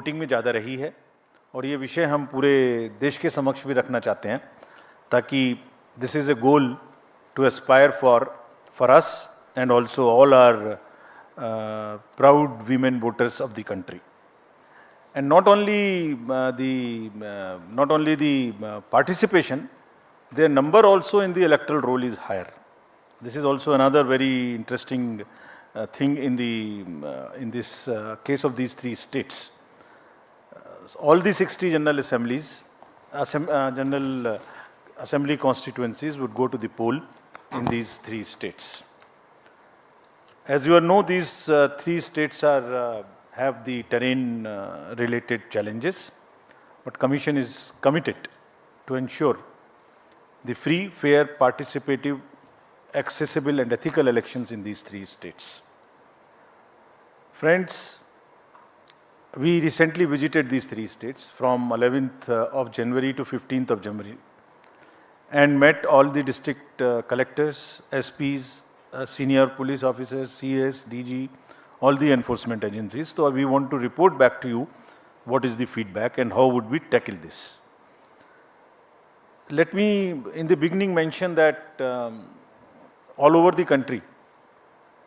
Voting में ज़्यादा रही है और ये विषय हम पूरे देश के समक्ष भी रखना चाहते हैं ताकि this is a goal to aspire for us and also all our proud women voters of the country. And not only the participation, their number also in the electoral roll is higher. This is also another very interesting thing in this case of these three states. All the 60 general assemblies, general assembly constituencies would go to the poll in these three states. As you all know, these three states have the terrain related challenges, but Commission is committed to ensure the free, fair, participative, accessible and ethical elections in these three states. Friends, we recently visited these three states from 11th of January to 15th of January and met all the district collectors, SPs, senior police officers, CS, DG, all the enforcement agencies. So we want to report back to you what is the feedback and how would we tackle this. Let me in the beginning mention that all over the country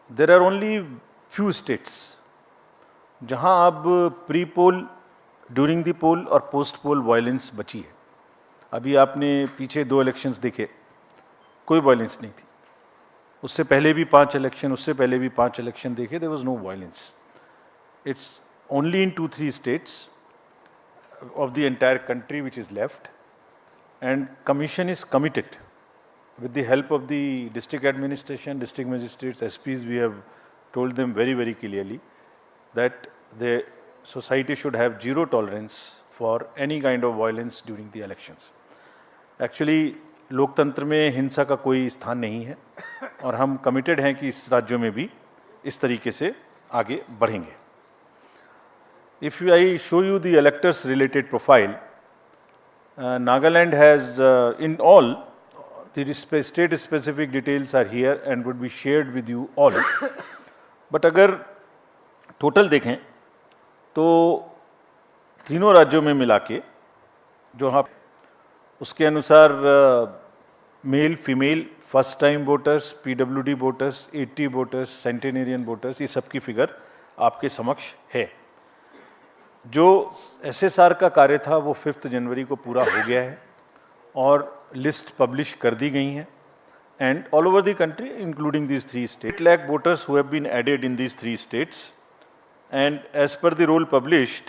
there are only few states जहाँ अब pre poll, during the पोल और post पोल violence बची है. अभी आपने पीछे 2 elections देखे, कोई वायलेंस नहीं थी. उससे पहले भी 5 इलेक्शन, उससे पहले भी 5 इलेक्शन देखे, there was no violence. It's only in 2-3 states of the entire country which is left, and commission is committed with the help of the district administration, district magistrates, SPs. We have told them very, very clearly that the society should have zero tolerance for any kind of violence during the elections. Actually, लोकतंत्र में हिंसा का कोई स्थान नहीं है और हम कमिटेड हैं कि इस राज्यों में भी इस तरीके से आगे बढ़ेंगे. If I show you the electors related profile, Nagaland has in all the state specific details are here and would be shared with you all. But अगर टोटल देखें तो तीनों राज्यों में मिला के जो आप उसके अनुसार male, female, first time voters, PWD voters, 80 वोटर्स, सेंटेनेरियन वोटर्स, ये सब की फिगर आपके समक्ष है. जो एसएसआर का कार्य था वो 5 जनवरी को पूरा हो गया है और लिस्ट पब्लिश कर दी गई हैं. And all over the country including these 3 state, 8 lakh voters who have been added in these 3 states. And as per the roll published,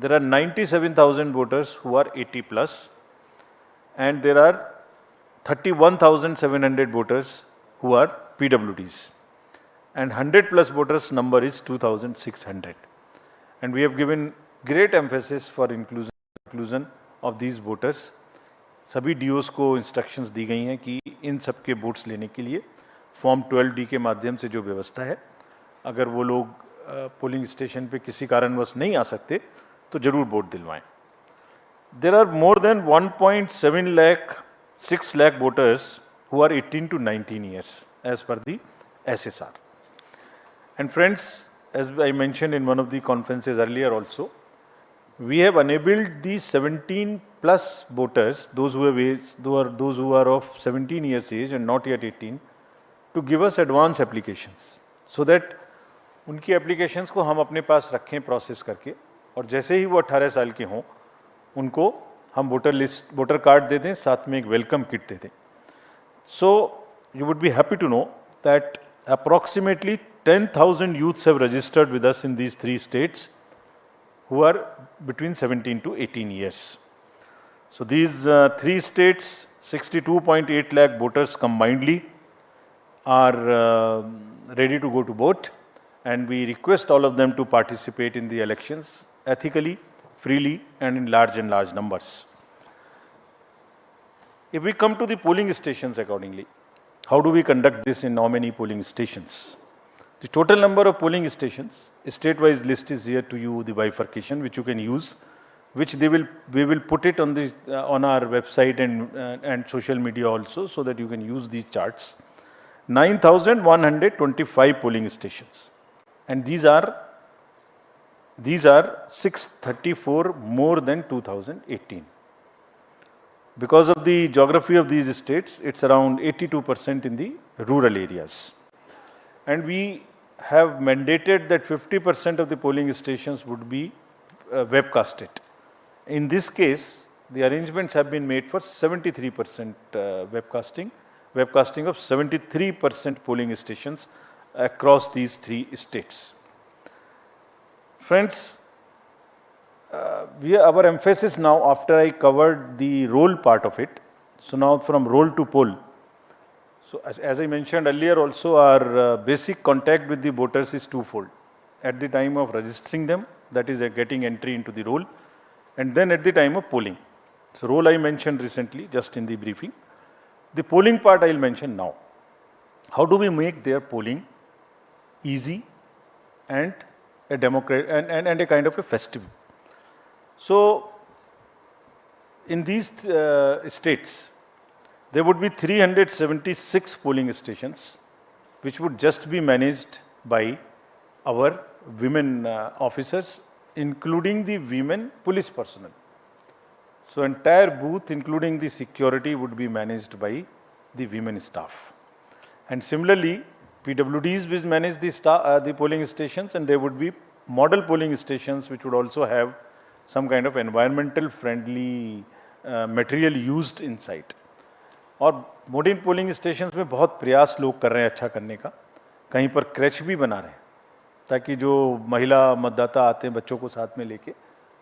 there are 97,000 voters who are 80 plus, and there are 31,700 voters who are PWDs, and 100 plus voters number is 2,600. And we have given great emphasis for inclusion of these voters. सभी DOs को instructions दी गई हैं कि इन सब के votes लेने के लिए फॉर्म 12D के माध्यम से जो व्यवस्था है, अगर वो लोग पोलिंग स्टेशन पे किसी कारणवश नहीं आ सकते तो जरूर वोट दिलवाएं. There are more than 1.7 lakh 6 lakh voters who are 18 to 19 years as per the SSR. And friends, as I mentioned in one of the conferences earlier also, we have enabled the 17 plus voters, those who are of 17 years age and not yet 18, to give us advance applications so that उनकी applications को हम अपने पास रखें process करके, और जैसे ही वो 18 साल के हों उनको हम वोटर कार्ड दे दें, साथ में एक वेलकम किट दे दें. So you would be happy to know that approximately 10,000 youths have registered with us in these 3 states who are between 17 to 18 years. So these 3 states, 62.8 lakh voters combinedly are ready to go to vote. And we request all of them to participate in the elections ethically, freely, and in large numbers. If we come to the polling stations accordingly, how do we conduct this in how many polling stations? The total number of polling stations, a state-wise list is here to you, the bifurcation which you can use, which we will put it on our website and social media also, so that you can use these charts. 9,125 polling stations. And these are These are 634 more than 2018. Because of the geography of these states, it's around 82% in the rural areas. And we have mandated that 50% of the polling stations would be webcasted. In this case, the arrangements have been made for 73% webcasting of 73% polling stations across these 3 states. Friends, our emphasis now, after I covered the role part of it, so now from role to poll. So as I mentioned earlier also, our basic contact with the voters is twofold. At the time of registering them, that is getting entry into the roll, and then at the time of polling. So role I mentioned recently, just in the briefing. The polling part I will mention now. How do we make their polling easy and a democratic and a kind of a festive? So in these states, there would be 376 polling stations, which would just be managed by our women officers, including the women police personnel. So entire booth, including the security, would be managed by the women staff. And similarly, PWDs will manage the polling stations, and there would be model polling stations which would also have some kind of environmental friendly material used inside. और modern polling stations में बहुत प्रयास लोग कर रहे हैं अच्छा करने का, कहीं पर क्रैच भी बना रहे हैं ताकि जो महिला मतदाता आते हैं बच्चों को साथ में लेके,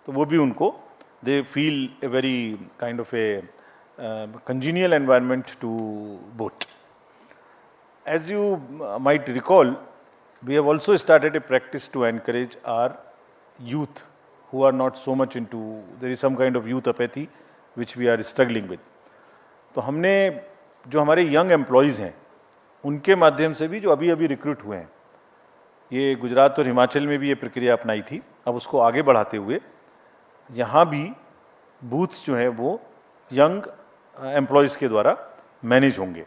तो वो भी उनको they feel a very kind of A congenial environment to vote. As you might recall, we have also started a practice to encourage our youth who are not so much into, there is some kind of youth apathy which we are struggling with. तो हमने जो हमारे young employees हैं उनके माध्यम से भी जो अभी अभी रिक्रूट हुए हैं, ये गुजरात और हिमाचल में भी ये प्रक्रिया अपनाई थी, अब उसको आगे बढ़ाते हुए यहाँ भी बूथ्स जो हैं वो यंग एम्प्लॉयज़ के द्वारा मैनेज होंगे.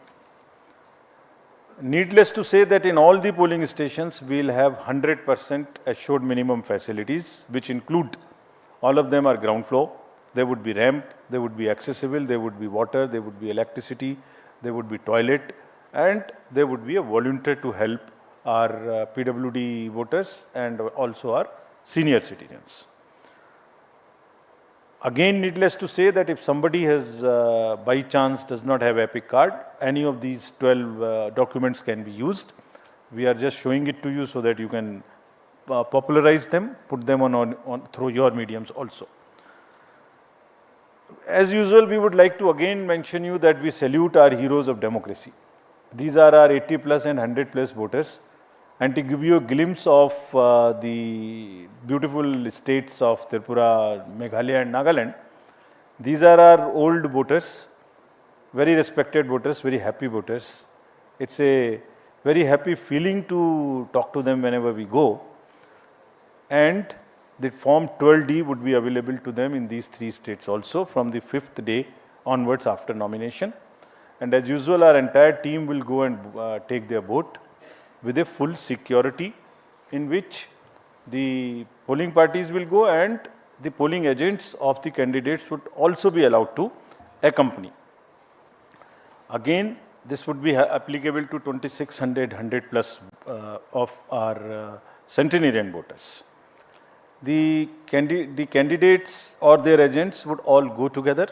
Needless to say that in all the polling stations we will have 100% assured minimum facilities, which include, all of them are ground floor. There would be ramp, there would be accessible, there would be water, there would be electricity, there would be toilet, and there would be a volunteer to help our PWD voters and also our senior citizens. Again, needless to say that if somebody has by chance does not have EPIC card, any of these 12 documents can be used. We are just showing it to you so that you can popularize them, put them on through your mediums also. As usual, we would like to again mention you that we salute our heroes of democracy. These are our 80 plus and 100 plus voters. And to give you a glimpse of the beautiful states of Tripura, Meghalaya and Nagaland, these are our old voters, very respected voters, very happy voters. It's a very happy feeling to talk to them whenever we go. And the form 12D would be available to them in these 3 states also from the 5th day onwards after nomination. And as usual, our entire team will go and take their vote with a full security, in which the polling parties will go and the polling agents of the candidates would also be allowed to accompany. Again, this would be applicable to 2600 100 plus of our centenarian voters. The candidates or their agents would all go together,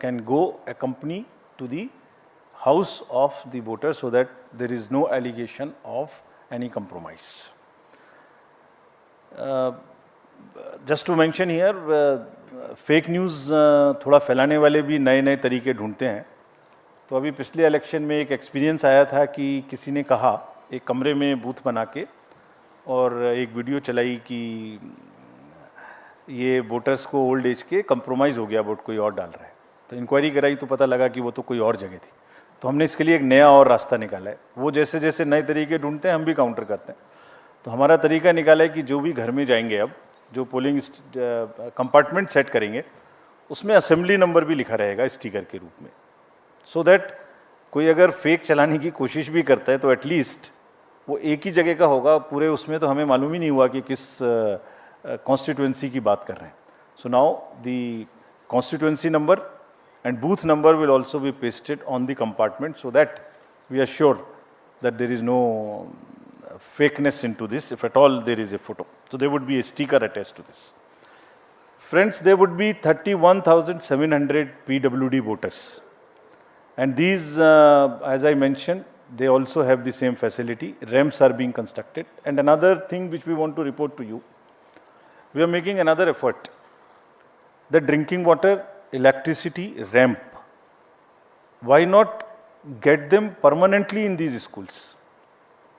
can go accompany to the house of the voter so that there is no allegation of any compromise. Just to mention here, fake news थोड़ा फैलाने वाले भी नए नए तरीके ढूंढते हैं. तो अभी पिछले इलेक्शन में एक एक्सपीरियंस आया था कि किसी ने कहा एक कमरे में बूथ बना के और एक वीडियो चलाई कि ये वोटर्स को ओल्ड एज के कंप्रोमाइज़ हो गया, वोट कोई और डाल रहा है. तो इंक्वायरी कराई तो पता लगा कि वो तो कोई और जगह थी. तो हमने इसके लिए एक नया और रास्ता निकाला है. वो जैसे जैसे नए तरीके ढूंढते हैं हम भी काउंटर करते हैं. तो हमारा तरीका निकाला है कि जो भी घर में जाएंगे, अब जो पोलिंग कंपार्टमेंट सेट करेंगे उसमें असेंबली नंबर भी लिखा रहेगा स्टिकर के रूप में, सो दैट कोई अगर फेक चलाने की कोशिश भी करता है तो एटलीस्ट वो एक ही जगह का होगा. पूरे उसमें तो हमें मालूम ही नहीं हुआ कि किस constituency की बात कर रहे हैं. So now the constituency number and booth number will also be pasted on the compartment so that we are sure that there is no fakeness into this, if at all there is a photo. So there would be a sticker attached to this. Friends, there would be 31,700 PWD voters. And these, as I mentioned, they also have the same facility. Ramps are being constructed. And another thing which we want to report to you, we are making another effort. The drinking water, electricity, ramp. Why not get them permanently in these schools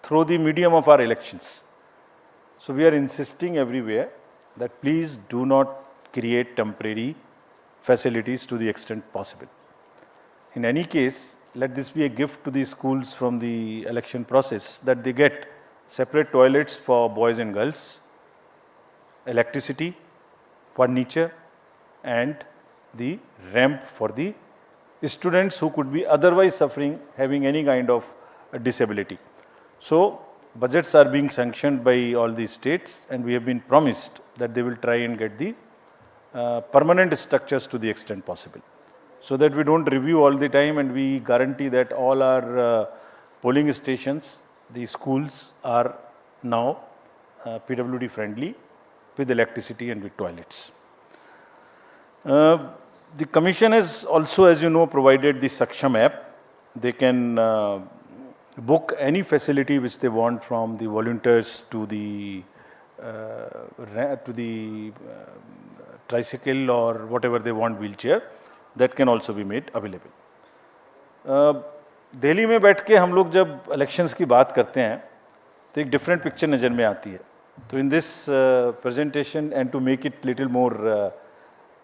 through the medium of our elections? So we are insisting everywhere that please do not create temporary facilities to the extent possible. In any case, let this be a gift to the schools from the election process that they get separate toilets for boys and girls, electricity, furniture, and the ramp for the students who could be otherwise suffering, having any kind of disability. So budgets are being sanctioned by all these states, and we have been promised that they will try and get the permanent structures to the extent possible, so that we don't review all the time, and we guarantee that all our polling stations, the schools are now PWD friendly with electricity and with toilets. The commission has also, as you know, provided the Saksham app. They can book any facility which they want, from the volunteers to the tricycle or whatever they want, wheelchair, that can also be made available. Delhi में बैठ के हम लोग जब elections की बात करते हैं तो एक डिफरेंट पिक्चर नज़र में आती है. तो in this presentation and to make it little more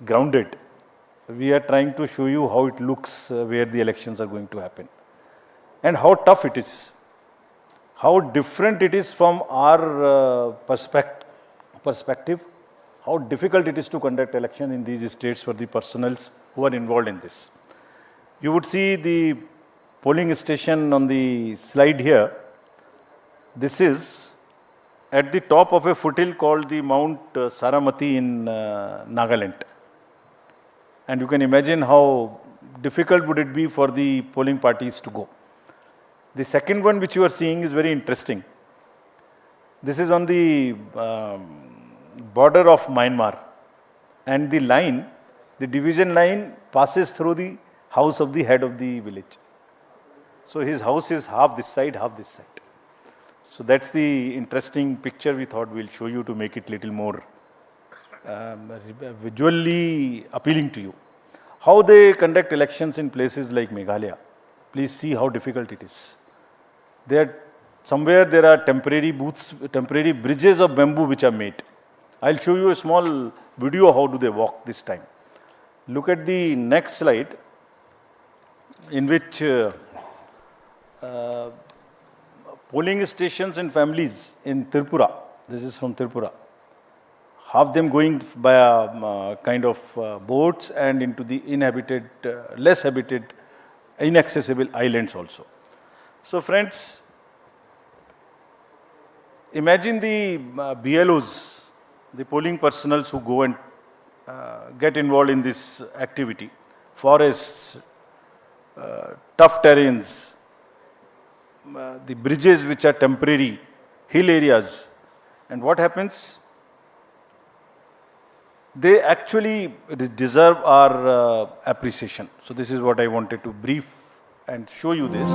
grounded, we are trying to show you how it looks where the elections are going to happen, and how tough it is, how different it is from our perspective, how difficult it is to conduct election in these states for the personals who are involved in this. You would see the polling station on the slide here. This is at the top of a foothill called the Mount Saramati in Nagaland. And you can imagine how difficult would it be for the polling parties to go. The second one which you are seeing is very interesting. This is on the border of Myanmar, and the line, the division line, passes through the house of the head of the village. So his house is half this side, half this side. So that's the interesting picture we thought we'll show you to make it little more visually appealing to you. How they conduct elections in places like Meghalaya. Please see how difficult it is. Somewhere there are temporary booths, temporary bridges of bamboo which are made. I'll show you a small video how do they walk this time. Look at the next slide, in which polling stations and families in Tripura, this is from Tripura, half them going by kind of boats and into the inhabited, less habited, inaccessible islands also. So friends, imagine the BLOs, the polling personals who go and get involved in this activity. Forests, tough terrains, the bridges which are temporary, hill areas. And what happens? They actually deserve our appreciation. So this is what I wanted to brief and show you this.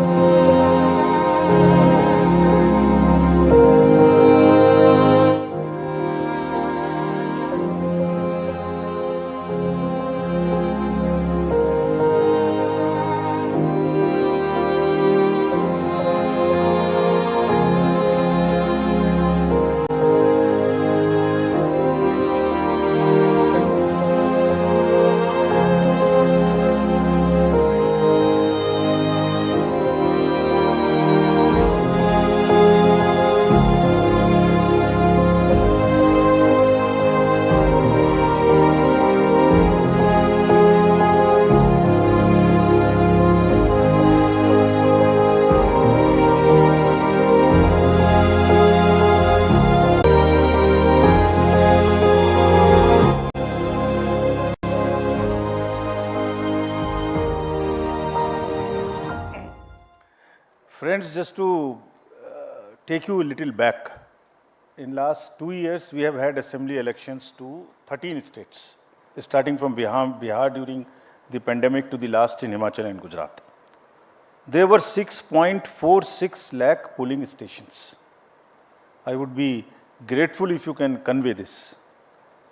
Friends, just to take you a little back, in last 2 years we have had assembly elections to 13 states, starting from Bihar during the pandemic to the last in Himachal and Gujarat. There were 6.46 lakh polling stations. I would be grateful if you can convey this.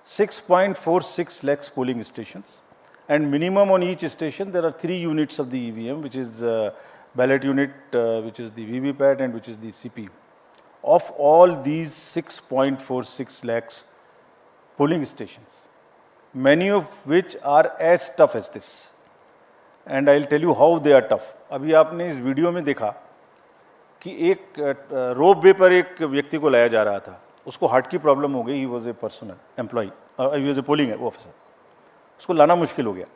6.46 lakhs polling stations, and minimum on each station there are 3 units of the EVM, which is ballot unit, which is the VVPAT and which is the CPU. Of all these 6.46 lakhs polling stations, many of which are as tough as this. And I'll tell you how they are tough. अभी आपने इस video में देखा कि एक रोप वे पर एक व्यक्ति को लाया जा रहा था, उसको हार्ट की प्रॉब्लम हो गई, he was a personal employee, he was a polling officer, उसको लाना मुश्किल हो गया।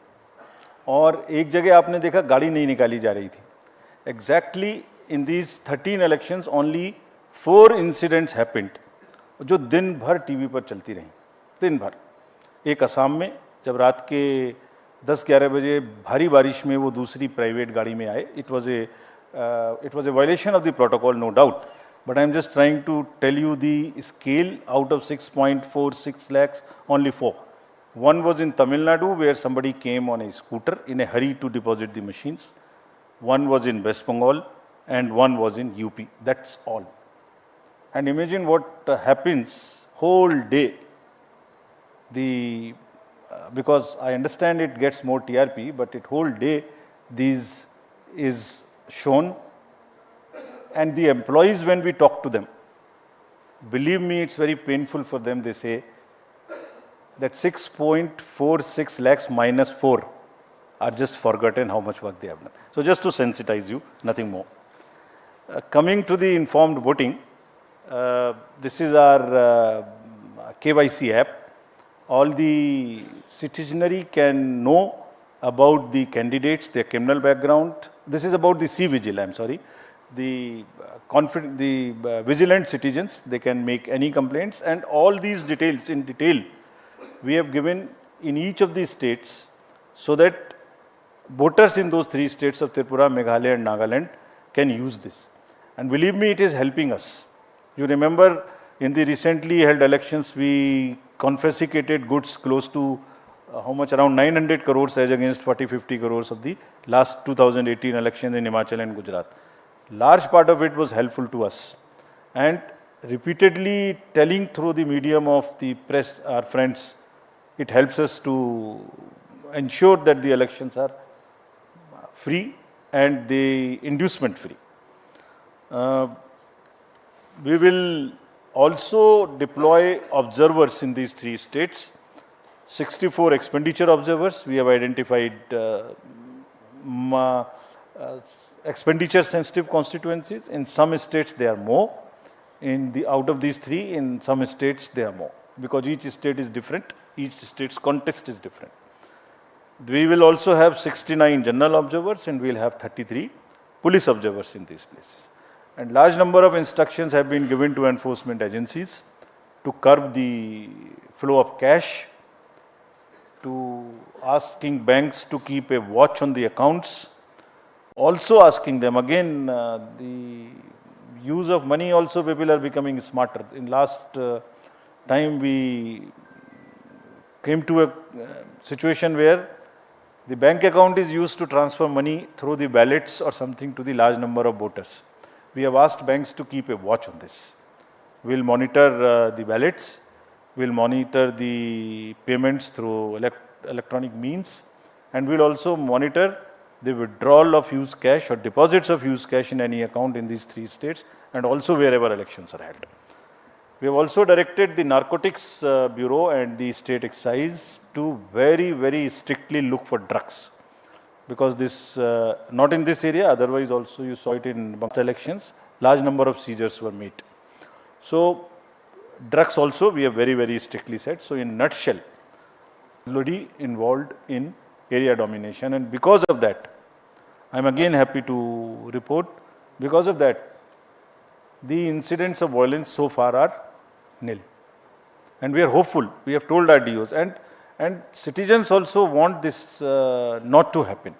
और एक जगह आपने देखा गाड़ी नहीं निकाली जा रही थी। Exactly in these 13 elections only 4 incidents happened, जो दिन भर टीवी पर चलती रहीं, दिन भर। एक असम में जब रात के 10-11 बजे भारी बारिश में वो दूसरी प्राइवेट गाड़ी में आए, it was a violation of the protocol, no doubt, but I am just trying to tell you the scale. Out of 6.46 lakhs, only 4. One was in Tamil Nadu, where somebody came on a scooter in a hurry to deposit the machines. One was in West Bengal, and one was in UP. That's all. And imagine what happens whole day. Because I understand it gets more TRP, but it whole day this is shown. And the employees, when we talk to them, believe me, it's very painful for them. They say that 6.46 lakhs minus 4 are just forgotten how much work they have done. So just to sensitize you, nothing more. Coming to the informed voting, this is our KYC app. All the citizenry can know about the candidates, their criminal background. This is about the C-Vigil, I'm sorry. The vigilant citizens, they can make any complaints, and all these details in detail we have given in each of these states, so that voters in those 3 states of Tripura, Meghalaya and Nagaland can use this. And believe me, it is helping us. You remember in the recently held elections, we confiscated goods close to how much, around 900 crores as against 40-50 crores of the last 2018 elections in Himachal and Gujarat. Large part of it was helpful to us, and repeatedly telling through the medium of the press, our friends, it helps us to ensure that the elections are free and the inducement free. We will also deploy observers in these 3 states, 64 expenditure observers. We have identified expenditure sensitive constituencies. In some states they are more. Out of these 3, in some states they are more, because each state is different, each state's context is different. We will also have 69 general observers, and we will have 33 police observers in these places. And large number of instructions have been given to enforcement agencies to curb the flow of cash, to asking banks to keep a watch on the accounts, also asking them, again, the use of money also, people are becoming smarter. In last time we came to a situation where the bank account is used to transfer money through the ballots or something to the large number of voters. We have asked banks to keep a watch on this. We will monitor the ballots, we will monitor the payments through electronic means, and we will also monitor the withdrawal of used cash or deposits of used cash in any account in these 3 states, and also wherever elections are held. We have also directed the Narcotics Bureau and the State Excise to very, very strictly look for drugs, because this, not in this area, otherwise also you saw it in Barta elections, large number of seizures were made. So drugs also we have very, very strictly said. So in nutshell, already involved in area domination, and because of that, I am again happy to report, because of that, the incidents of violence so far are nil. And we are hopeful, we have told our DOs, and citizens also want this not to happen.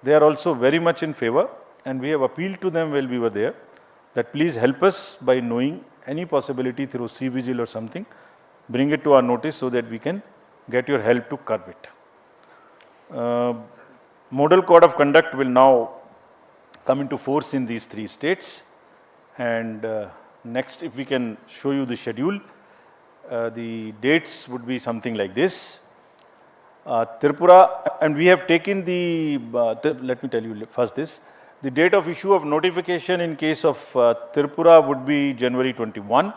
They are also very much in favor. and we have appealed to them while we were there that please help us by knowing any possibility through C-Vigil or something, bring it to our notice so that we can get your help to curb it. Model Code of Conduct will now come into force in these 3 states, and next if we can show you the schedule, the dates would be something like this. Tripura, and we have taken the, let me tell you first this, the date of issue of notification in case of Tripura would be January 21,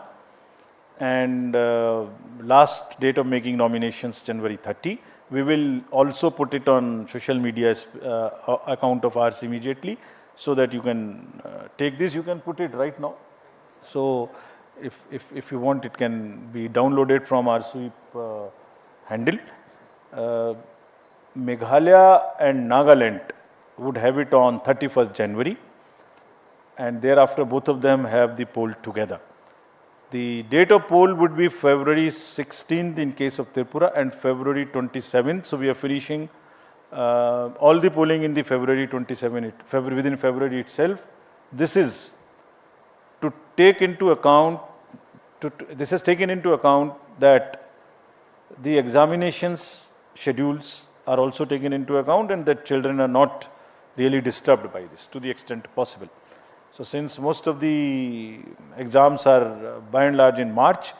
and last date of making nominations January 30. We will also put it on social media account of ours immediately, so that you can take this, you can put it right now. So if you want, it can be downloaded from our sweep handle. Meghalaya and Nagaland would have it on 31st January, and thereafter both of them have the poll together. The date of poll would be February 16th in case of Tripura and February 27th. So we are finishing all the polling in the February 27th, within February itself. This is to take into account, this is taken into account that the examinations schedules are also taken into account, and that children are not really disturbed by this to the extent possible. So since most of the exams are by and large in March,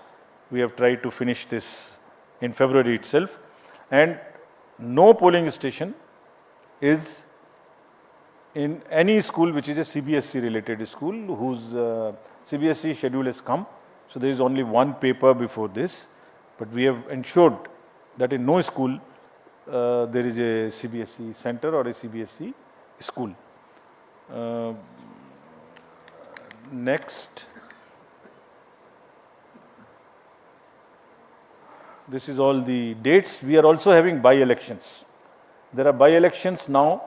we have tried to finish this in February itself, and no polling station is in any school which is a CBSE related school whose CBSE schedule has come. So there is only one paper before this, but we have ensured that in no school there is a CBSE center or a CBSE school. Next, this is all the dates. We are also having by-elections. There are by-elections now,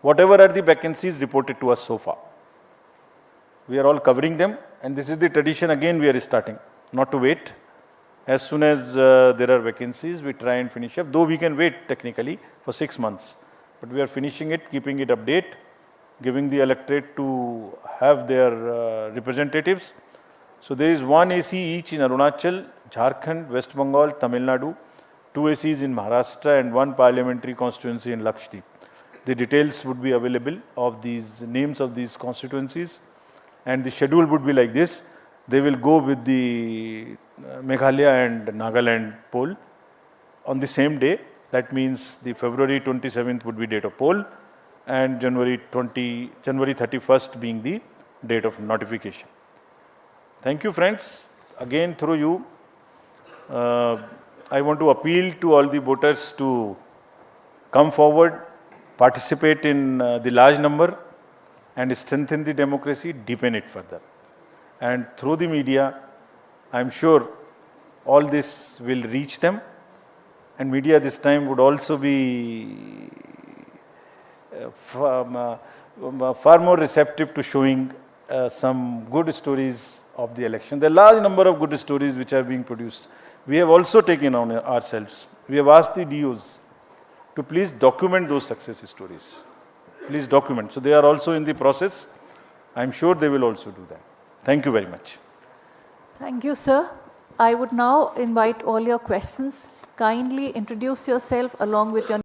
whatever are the vacancies reported to us so far. We are all covering them, and this is the tradition again we are starting, not to wait. As soon as there are vacancies, we try and finish up, though we can wait technically for 6 months. But we are finishing it, keeping it update, giving the electorate to have their representatives. So there is 1 AC each in Arunachal, Jharkhand, West Bengal, Tamil Nadu, 2 ACs in Maharashtra, and 1 parliamentary constituency in Lakshadweep. The details would be available of these names of these constituencies, and the schedule would be like this. They will go with the Meghalaya and Nagaland poll on the same day. That means the February 27th would be date of poll, and January 31st being the date of notification. Thank you, friends. Again, through you, I want to appeal to all the voters to come forward, participate in the large number, and strengthen the democracy, deepen it further. And through the media, I am sure all this will reach them, and media this time would also be far more receptive to showing some good stories of the election. There are large number of good stories which are being produced. We have also taken on ourselves. We have asked the DOs to please document those success stories. Please document. So they are also in the process. I am sure they will also do that. Thank you very much. Thank you, sir. I would now invite all your questions. Kindly introduce yourself along with your